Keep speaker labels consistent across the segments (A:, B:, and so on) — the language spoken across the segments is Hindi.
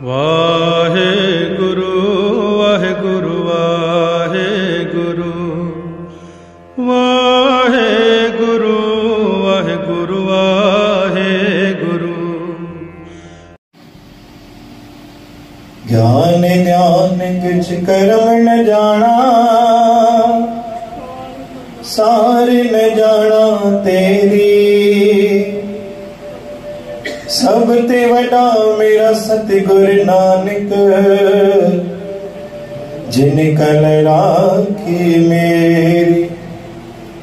A: वाहे गुरु वाहे गुरु वाहे गुरु वाहे गुरु वाहे गुरु वाहे गुरु।
B: ज्ञान ज्ञान किछ कर्म न जाना, सार न जाना तेरी। सब ते वडा मेरा सतगुर नानक, जिन कल राखी मेरी।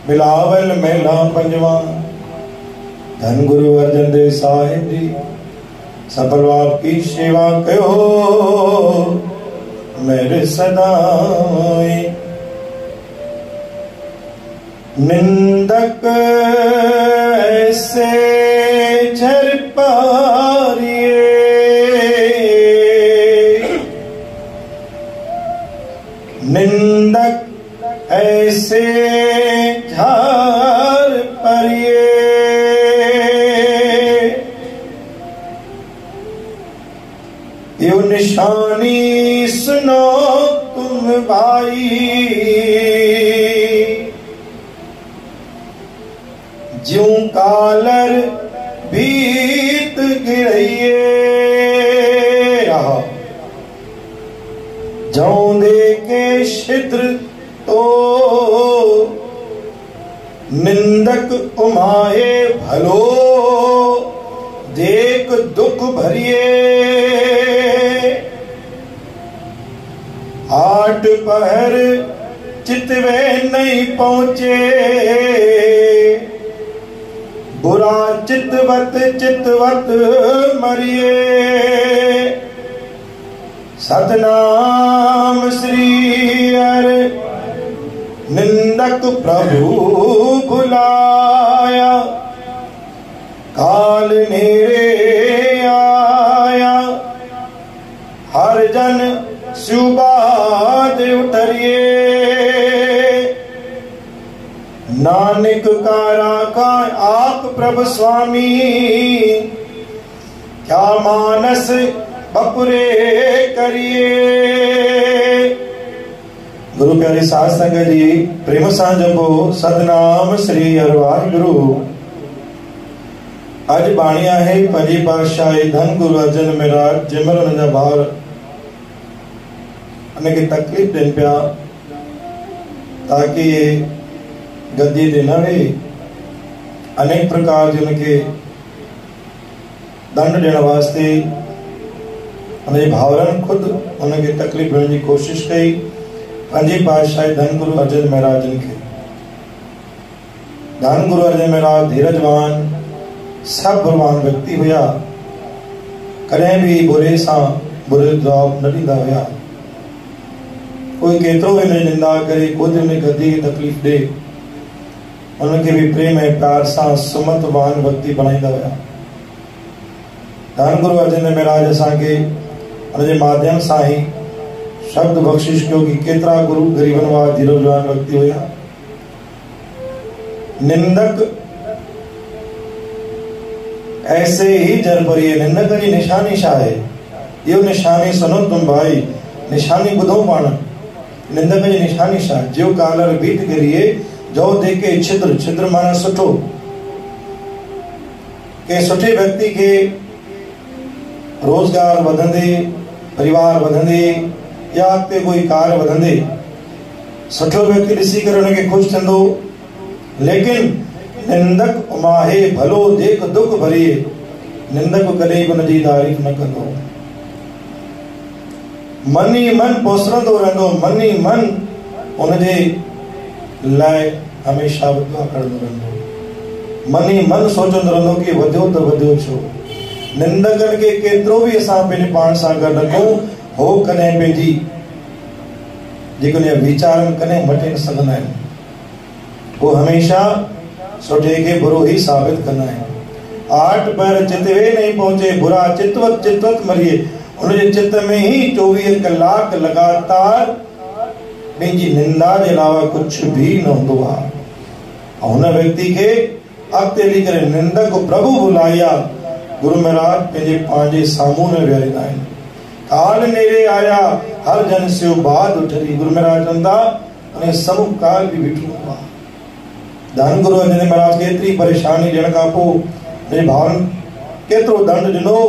B: बिलावल मेला पंजवा। धन गुरु अर्जन देव साहिब जी सफल आपकी सेवा कयो मेरे सदाई। निंदक ऐसे झर पारिए, निंदक ऐसे झार परिए। यो निशानी सुनो तुम भाई, ज्यों कालर बीत गिरइए। जौं दे के छिद्र तो निंदक उमाए भलो, देख दुख भरिए। आठ पहर चितवे नहीं पहुंचे, बुरा चितवत चितवत मरिए। सतनाम श्री हरि निंदक प्रभु भुलाया, काल नेरे आया। हर जन सुबाद उतरिए, नानक का राखा आप प्रभु स्वामी। क्या मानस बपुरे करिए। गुरु प्यारे साध संगत जी प्रेम सां जपो सतनाम श्री हरि वाहिगुरु। अज बाणी आहे पंजी पातशाही धन गुरु अर्जन महाराज जंहिंमहिल हुन जा ॿार उनखे तकलीफ़ ॾियनि पिया ताकि गद्दी ते न वेहे। अनेक प्रकार जी उनखे दंड ॾियण वास्ते उनजे भाउरनि ख़ुदि उनखे तकलीफ़ ॾियण जी कोशिश कई। पंजी पातशाही धन गुरु अर्जन महाराज खे। धन गुरु अर्जन महाराज धीरजवान सभवान व्यक्ति हुआ, कॾहिं भी बुरे सां बुरे जवाब न ॾींदा हुआ। कोई केतिरो भी हुनजी निंदा करे, कोई हुन गद्दी खे तकलीफ़ ॾे, उनखे भी प्रेम ऐं प्यार सां सुमतवान व्यक्ति बणाईंदा हुआ। धन गुरु अर्जन महाराज असांखे उनजे माध्यम सां ही शब्द बख्शिश कयो कि केतिरा गुरु गरीबनि वारा धीरजवान व्यक्ति हुआ। निंदक ऐसे ही जर परिए। निंदक जी निशानी छा आहे? इहो निशानी सुनो तुम भाई, निशानी ॿुधो पाण। निंदक जी निशानी छा? जो कालर बीत गिरिए, जो देखे छिद्र। छिद्र माना सुठो। के सुठे व्यक्ति के रोजगार वधंदे, परिवार वधंदे या अॻिते कोई कार वधंदे, सुठो व्यक्ति ॾिसी करे उनखे ख़ुशि थींदो। लेकिन निंदक उमाहे भलो, देख दुख भरिए। निंदक कॾहिं बि उनजी तारीफ़ न कंदो। मन ही मन पोसरंदो रहंदो, मन ही मन उनजे लाइ हमेशा दुआ करंदो रहंदो। मन ही मन सोचंदो रहंदो कि वधियो त वधियो छो। निंदकनि खे केतिरो भी असां पंहिंजे पाण सां गॾु रखूं, हो कॾहिं पंहिंजी जेके वीचारनि कॾहिं मटे न सघंदा आहिनि। वो हमेशा सुठे के बुरो ही साबित कंदा आहिनि। आठ पर चितवे नहीं पहुंचे, बुरा चितवत चितवत मरिए। उनजे चित में ही 24 कलाक लगातार पंहिंजी निंदा जे अलावा कुछ भी न हूंदो आहे। हुन व्यक्ति के अॻिते हली करे निंदक प्रभु बुलाया। गुरु महाराज पंहिंजे पंहिंजे साम्हूं न विहारींदा आहिनि। काल नेरे आया हर जन से बाद उठरी। गुरु महाराज चंदा अने समूह काल भी बिठू हुआ। धन गुरु अर्जन महाराज केतरी परेशानी ॾियण खां पोइ मेरे भाउरनि केतिरो दंड ॾिनो,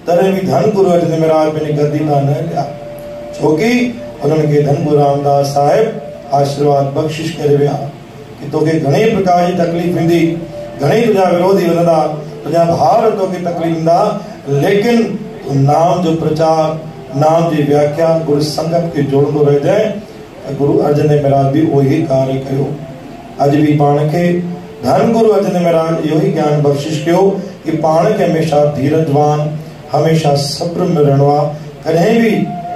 B: तॾहिं बि धन गुरु अर्जन महाराज पंहिंजी गद्दी तां न ॾिया, छोकी उन्हनि खे धन गुरु रामदास साहिब आशीर्वाद बख़्शिश करे विया कि तोखे घणे प्रकार जी तकलीफ़ ईंदी, घणे तुंहिंजा विरोधी वधंदा, तुंहिंजा भाउर तोखे तकलीफ़ ॾींदा, लेकिन तूं नाम जो प्रचार, नाम जी व्याख्या, गुरु संगत खे जोड़ंदो रहिजांइ। गुरु अर्जन देव महाराज भी वही कार्य कयो। अज भी पाण खे धन गुरु अर्जन देव महाराज इहो ही ज्ञान बख़्शिश कयो कि पाण खे हमेशा धीरजवान, हमेशा सब्र में रहणो आहे, कॾहिं भी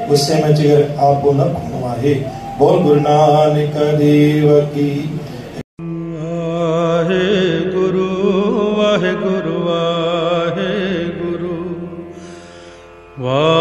B: गुस्से में अची करे आपो न खोणो आहे। बोल गुरु नानक देव की।
A: वाहे गुरु वाहे गुरु वाहे गुरु वाहे।